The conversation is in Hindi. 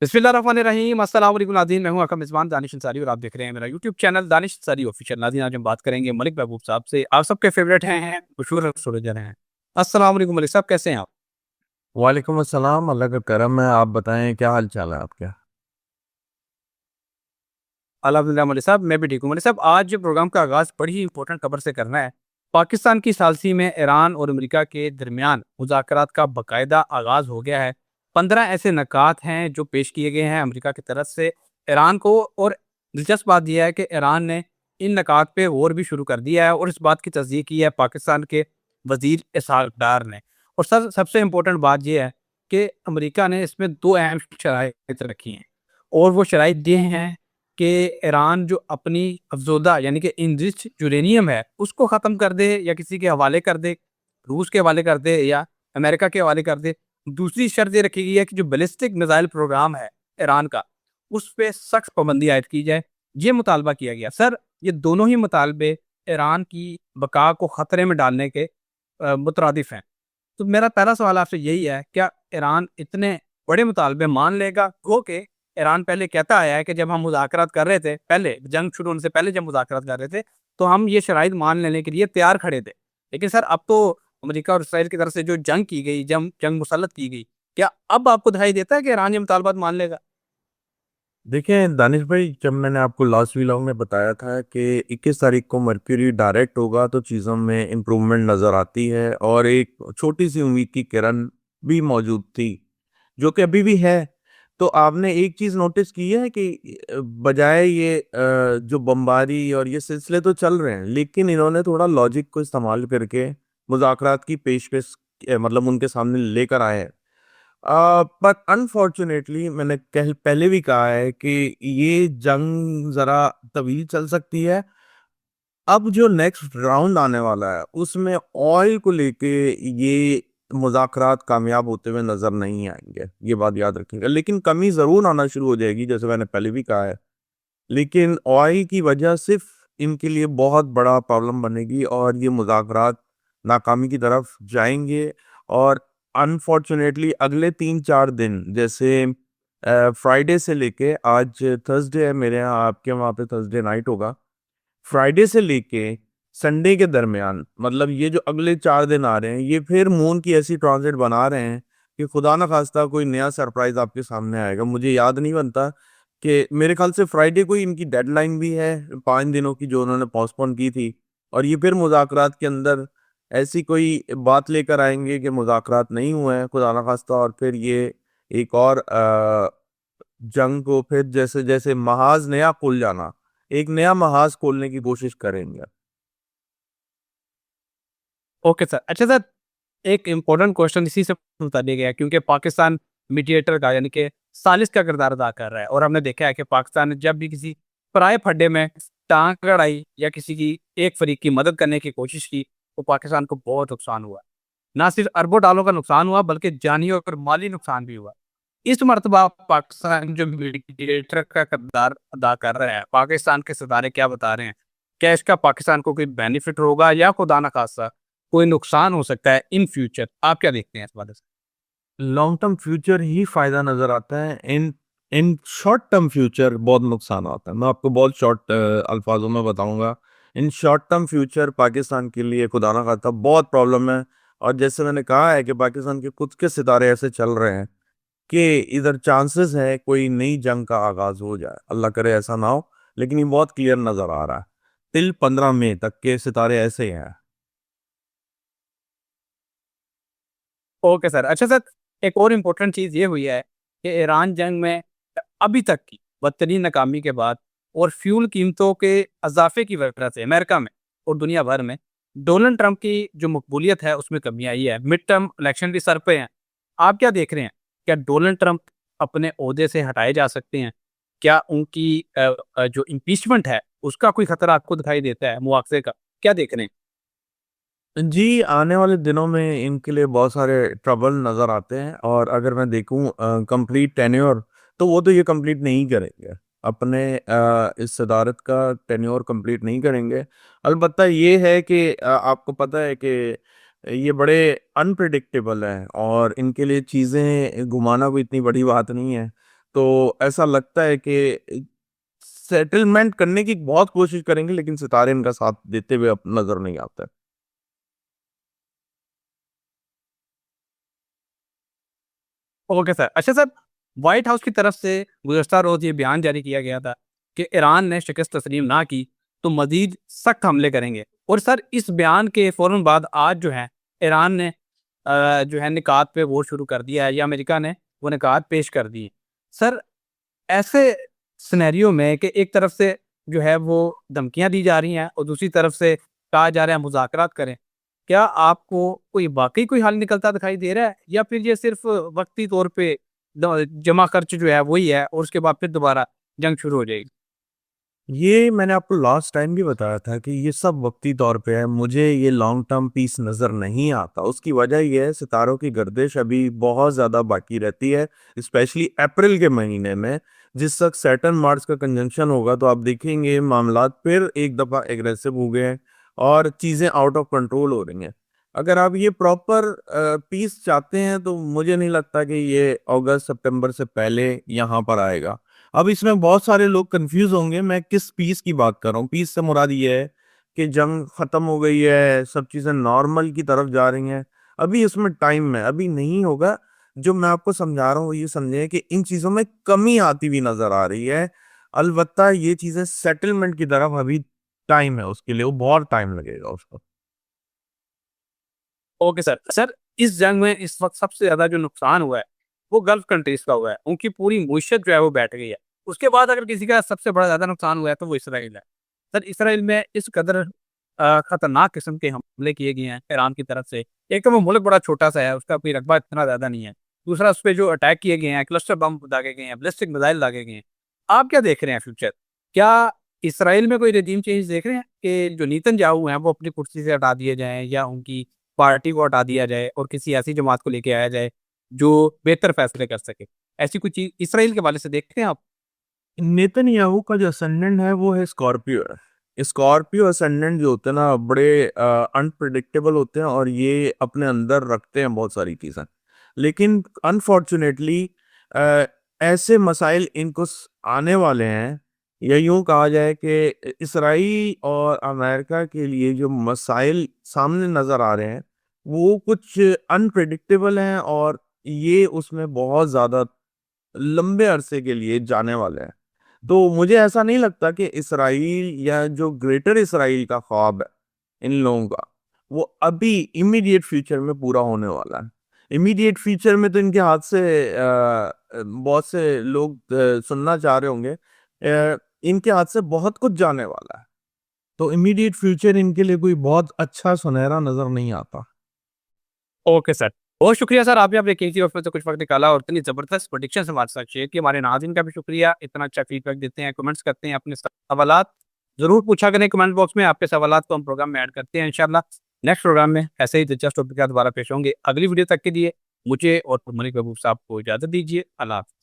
बिस्मिल्लाहिर्रहमानिर्रहीम अस्सलाम वालेकुम नाज़रीन, मैं हूं आपका मेज़बान दानिश अंसारी और आप देख रहे हैं मेरा YouTube channel Danish Ansari official. नाज़रीन, आज हम बात करेंगे मलिक महबूब साहब से। आप सबके फेवरेट हैं, मशहूर एस्ट्रोलॉजर हैं। अस्सलाम वालेकुम मलिक साहब, कैसे हैं आप? वालेकुम अस्सलाम। अल्लाह का करम है। आप बताएं, क्या हाल चाल है आपका? अल्हम्दुलिल्लाह मलिक साहब, मैं भी ठीक हूँ। मलिक साहब, आज प्रोग्राम का आगाज़ बड़ी ही इंपॉर्टेंट खबर से करना है। पाकिस्तान की सालसी में ईरान और अमेरिका के दरमियान मुज़ाकरात का बाकायदा आगाज़ हो गया है। 15 ऐसे नकात हैं जो पेश किए गए हैं अमेरिका की तरफ से ईरान को, और दिलचस्प बात यह है कि ईरान ने इन नकात पे गौर भी शुरू कर दिया है और इस बात की तस्दीक की है पाकिस्तान के वज़ीर इसहाक डार ने। और सबसे इम्पोर्टेंट बात ये है कि अमेरिका ने इसमें 2 अहम शराइत रखी हैं, और वो शराइत ये हैं कि ईरान जो अपनी अफ़ज़ोदा यानी कि इनरिच्ड यूरेनियम है, उसको ख़त्म कर दे या किसी के हवाले कर दे, रूस के हवाले कर दे या अमेरिका के हवाले कर दे। दूसरी शर्त ये रखी गई है कि जो बैलिस्टिक मिसाइल प्रोग्राम है ईरान का, उस पे सख्त पाबंदी आयद की जाए। ये मुतालबा किया गया। सर, ये दोनों ही मुतालबे ईरान की बका को ख़तरे में डालने के मुतरादिफ हैं। तो मेरा पहला सवाल आपसे यही है, क्या ईरान इतने बड़े मुतालबे मान लेगा? गो के ईरान पहले कहता आया है कि जब हम मुज़ाकरात कर रहे थे, पहले जंग शुरू होने से पहले जब मुज़ाकरात कर रहे थे, तो हम ये शराइत मान लेने के लिए तैयार खड़े थे। लेकिन सर, अब तो अमेरिका और इसराइल की तरफ से जो जंग की गई, जंग मुसल्लत की गई, क्या अब आपको दिखाई देता है कि ईरान ये मुतालबात मान लेगा? देखिए दानिश भाई, जब मैंने आपको लास्ट व्लॉग में बताया था कि 21 तारीख को मरक्यूरी डायरेक्ट होगा तो चीज़ों में इम्प्रूवमेंट नज़र आती है और एक छोटी सी उम्मीद की किरण भी मौजूद थी, जो कि अभी भी है। तो आपने एक चीज़ नोटिस की है कि बजाय ये जो बमबारी और ये सिलसिले तो चल रहे हैं, लेकिन इन्होंने थोड़ा लॉजिक को इस्तेमाल करके मुज़ाकरात की पेशकश मतलब उनके सामने लेकर आए हैं। पर अनफॉर्चुनेटली मैंने पहले भी कहा है कि ये जंग जरा तवील चल सकती है। अब जो नेक्स्ट राउंड आने वाला है उसमें ऑयल को लेके ये मुज़ाकरात कामयाब होते हुए नजर नहीं आएंगे, ये बात याद रखिएगा। लेकिन कमी जरूर आना शुरू हो जाएगी, जैसे मैंने पहले भी कहा है। लेकिन ऑयल की वजह सिर्फ इनके लिए बहुत बड़ा प्रॉब्लम बनेगी और ये मुज़ाकरात नाकामी की तरफ जाएंगे। और अनफॉर्चुनेटली अगले 3-4 दिन, जैसे फ्राइडे से लेके आज थर्सडे है मेरे यहाँ, आपके वहाँ पे थर्सडे नाइट होगा। फ्राइडे से लेके संडे के दरमियान, मतलब ये जो अगले 4 दिन आ रहे हैं, ये फिर मून की ऐसी ट्रांजिट बना रहे हैं कि खुदा ना खास्ता कोई नया सरप्राइज आपके सामने आएगा। मुझे याद नहीं बनता कि मेरे ख्याल से फ्राइडे को ही इनकी डेडलाइन भी है 5 दिनों की, जो उन्होंने पोस्टपोन की थी। और ये फिर मुज़ाकरात के अंदर ऐसी कोई बात लेकर आएंगे कि मुज़ाकरात नहीं हुए हैं खुदा ना खास्ता, और फिर ये एक और जंग को फिर जैसे जैसे महाज नया खुल जाना, एक नया महाज खोलने की कोशिश करेंगे। Okay sir. अच्छा सर, एक इम्पोर्टेंट क्वेश्चन इसी से बता दिया गया, क्योंकि पाकिस्तान मीडिएटर का यानी कि सालिस का किरदार अदा कर रहा है, और हमने देखा है कि पाकिस्तान ने जब भी किसी पराए फड्डे में टांग अड़ाई या किसी की एक फरीक की मदद करने की कोशिश की, तो पाकिस्तान को बहुत नुकसान हुआ। ना सिर्फ अरबों डॉलर का नुकसान हुआ, बल्कि जानी और माली नुकसान भी हुआ। इस मर्तबा पाकिस्तान जो मीडिएटर का किरदार अदा कर रहा है, पाकिस्तान के सितारे क्या बता रहे हैं? क्या इसका पाकिस्तान को कोई बेनिफिट होगा या खुदा ना खास्ता कोई नुकसान हो सकता है इन फ्यूचर? आप क्या देखते हैं इस बारे से? लॉन्ग टर्म फ्यूचर ही फायदा नजर आता है। इन इन शॉर्ट टर्म फ्यूचर बहुत नुकसान आता है। मैं आपको बहुत शॉर्ट अल्फाजों में बताऊंगा। In short term future Pakistan के लिए खुदा ना खास्ता बहुत प्रॉब्लम है। और जैसे मैंने कहा है कि पाकिस्तान के खुद के सितारे ऐसे चल रहे हैं कि इधर चांसेस है कोई नई जंग का आगाज हो जाए। अल्लाह करे ऐसा ना हो, लेकिन ये बहुत क्लियर नजर आ रहा है। टिल 15 मई तक के सितारे ऐसे ही हैं। Okay sir. अच्छा सर, एक और इम्पोर्टेंट चीज़ ये हुई है कि ईरान जंग में अभी तक की बदतरीन नाकामी के बाद और फ्यूल कीमतों के इजाफे की वजह से अमेरिका में और दुनिया भर में डोनाल्ड ट्रंप की जो मकबूलियत है उसमें कमी आई है। मिड टर्म इलेक्शन भी सर पे हैं। आप क्या देख रहे हैं? क्या डोनाल्ड ट्रंप अपने ओहदे से हटाए जा सकते हैं? क्या उनकी जो इम्पीचमेंट है उसका कोई खतरा आपको दिखाई देता है, मुआवजे का? क्या देख रहे हैं? जी, आने वाले दिनों में इनके लिए बहुत सारे ट्रबल नज़र आते हैं। और अगर मैं देखूं कंप्लीट टेन्योर, तो वो तो ये कंप्लीट नहीं करेंगे। अपने इस सदारत का टेन्योर कंप्लीट नहीं करेंगे। अलबत्ता ये है कि आपको पता है कि ये बड़े अनप्रिडिक्टेबल हैं और इनके लिए चीज़ें घुमाना कोई इतनी बड़ी बात नहीं है। तो ऐसा लगता है कि सेटलमेंट करने की बहुत कोशिश करेंगे, लेकिन सितारे इनका साथ देते हुए अब नजर नहीं आते। Okay sir. अच्छा सर, व्हाइट हाउस की तरफ से गुज़श्ता रोज़ ये बयान जारी किया गया था कि ईरान ने शिकस्त तस्लीम ना की तो मज़ीद सख्त हमले करेंगे। और सर इस बयान के फ़ौरन बाद आज जो है ईरान ने जो है निकात पे वोट शुरू कर दिया है, या अमेरिका ने वो निकात पेश कर दिए। सर ऐसे सिनेरियो में कि एक तरफ से जो है वो धमकियाँ दी जा रही हैं और दूसरी तरफ से कहा जा रहा है मुज़ाकरात करें। क्या आपको कोई वाक़ई कोई हल निकलता दिखाई दे रहा है, या फिर ये सिर्फ़ वक़्ती तौर पे जमा खर्च जो है वही है और उसके बाद फिर दोबारा जंग शुरू हो जाएगी? ये मैंने आपको लास्ट टाइम भी बताया था कि ये सब वक्ती तौर पे है। मुझे ये लॉन्ग टर्म पीस नज़र नहीं आता। उसकी वजह ये है, सितारों की गर्दिश अभी बहुत ज़्यादा बाकी रहती है, स्पेशली अप्रैल के महीने में। जिस वक्त सैटर्न मार्स का कंजंक्शन होगा तो आप देखेंगे मामलात फिर एक दफ़ा एग्रेसिव हो गए हैं और चीज़ें आउट ऑफ कंट्रोल हो रही हैं। अगर आप ये प्रॉपर पीस चाहते हैं तो मुझे नहीं लगता कि ये अगस्त सितंबर से पहले यहाँ पर आएगा। अब इसमें बहुत सारे लोग कंफ्यूज होंगे मैं किस पीस की बात कर रहा हूँ। पीस से मुराद ये है कि जंग खत्म हो गई है, सब चीजें नॉर्मल की तरफ जा रही हैं। अभी इसमें टाइम है, अभी नहीं होगा। जो मैं आपको समझा रहा हूँ ये समझे कि इन चीजों में कमी आती हुई नजर आ रही है। अलबत्ता ये चीजें सेटलमेंट की तरफ अभी टाइम है, उसके लिए वो बहुत टाइम लगेगा उसको। Okay sir. सर इस जंग में इस वक़्त सबसे ज़्यादा जो नुकसान हुआ है, वो गल्फ़ कंट्रीज़ का हुआ है। उनकी पूरी मईशत जो है वो बैठ गई है। उसके बाद अगर किसी का सबसे बड़ा ज़्यादा नुकसान हुआ है तो वो इसराइल है। सर इसराइल में इस कदर खतरनाक किस्म के हमले किए गए हैं ईरान की तरफ से। एक तो वो मुल्क बड़ा छोटा-सा है, उसका कोई रकबा इतना ज़्यादा नहीं है। दूसरा उस पे जो अटैक किए गए हैं, क्लस्टर बम दागे गए हैं, बैलिस्टिक मिसाइल दागे गए हैं। आप क्या देख रहे हैं फ्यूचर? क्या इसराइल में कोई रेज़ीम चेंज देख रहे हैं कि जो नेतन्याहू हैं वो अपनी कुर्सी से हटा दिए जाएँ, या उनकी पार्टी को हटा दिया जाए और किसी ऐसी जमात को लेके आया जाए जो बेहतर फैसले कर सके? ऐसी कोई चीज़ इसराइल के हवाले से देखते हैं आप? नेतन्याहू का जो असेंडेंट है वो है स्कॉर्पियो है। स्कॉर्पियो असेंडेंट जो होते हैं ना, बड़े अनप्रिडिक्टेबल होते हैं और ये अपने अंदर रखते हैं बहुत सारी चीज़ें। लेकिन अनफॉर्चुनेटली ऐसे मसाइल इनको आने वाले हैं, या यूं कहा जाए कि इसराइल और अमेरिका के लिए जो मसाइल सामने नज़र आ रहे हैं वो कुछ अनप्रिडिक्टेबल हैं, और ये उसमें बहुत ज़्यादा लंबे अरसे के लिए जाने वाले हैं। तो मुझे ऐसा नहीं लगता कि इसराइल या जो ग्रेटर इसराइल का ख्वाब है इन लोगों का, वो अभी इमीडिएट फ्यूचर में पूरा होने वाला है। इमीडिएट फ्यूचर में तो इनके हाथ से बहुत से लोग सुनना चाह रहे होंगे, इनके हाथ से बहुत कुछ जाने वाला है। तो इमीडिएट फ्यूचर इनके लिए कोई बहुत अच्छा सुनहरा नजर नहीं आता। Okay sir. बहुत शुक्रिया सर, आपने अपने कीमती वक़्त में से कुछ वक़्त निकाला और इतनी ज़बरदस्त प्रेडिक्शंस हमारे साथ शेयर की। हमारे नाज़रीन का भी शुक्रिया, इतना अच्छा फीडबैक देते हैं, कमेंट्स करते हैं, अपने सवालात ज़रूर पूछा करें कमेंट बॉक्स में। आपके सवालात को हम प्रोग्राम में ऐड करते हैं इंशाअल्लाह। नेक्स्ट प्रोग्राम में ऐसे ही दिलचस्प टॉपिक के साथ दोबारा पेश होंगे। अगली वीडियो तक के लिए मुझे और मलिक महबूब साहब को इजाज़त दीजिए। अल्लाह हाफ़िज़।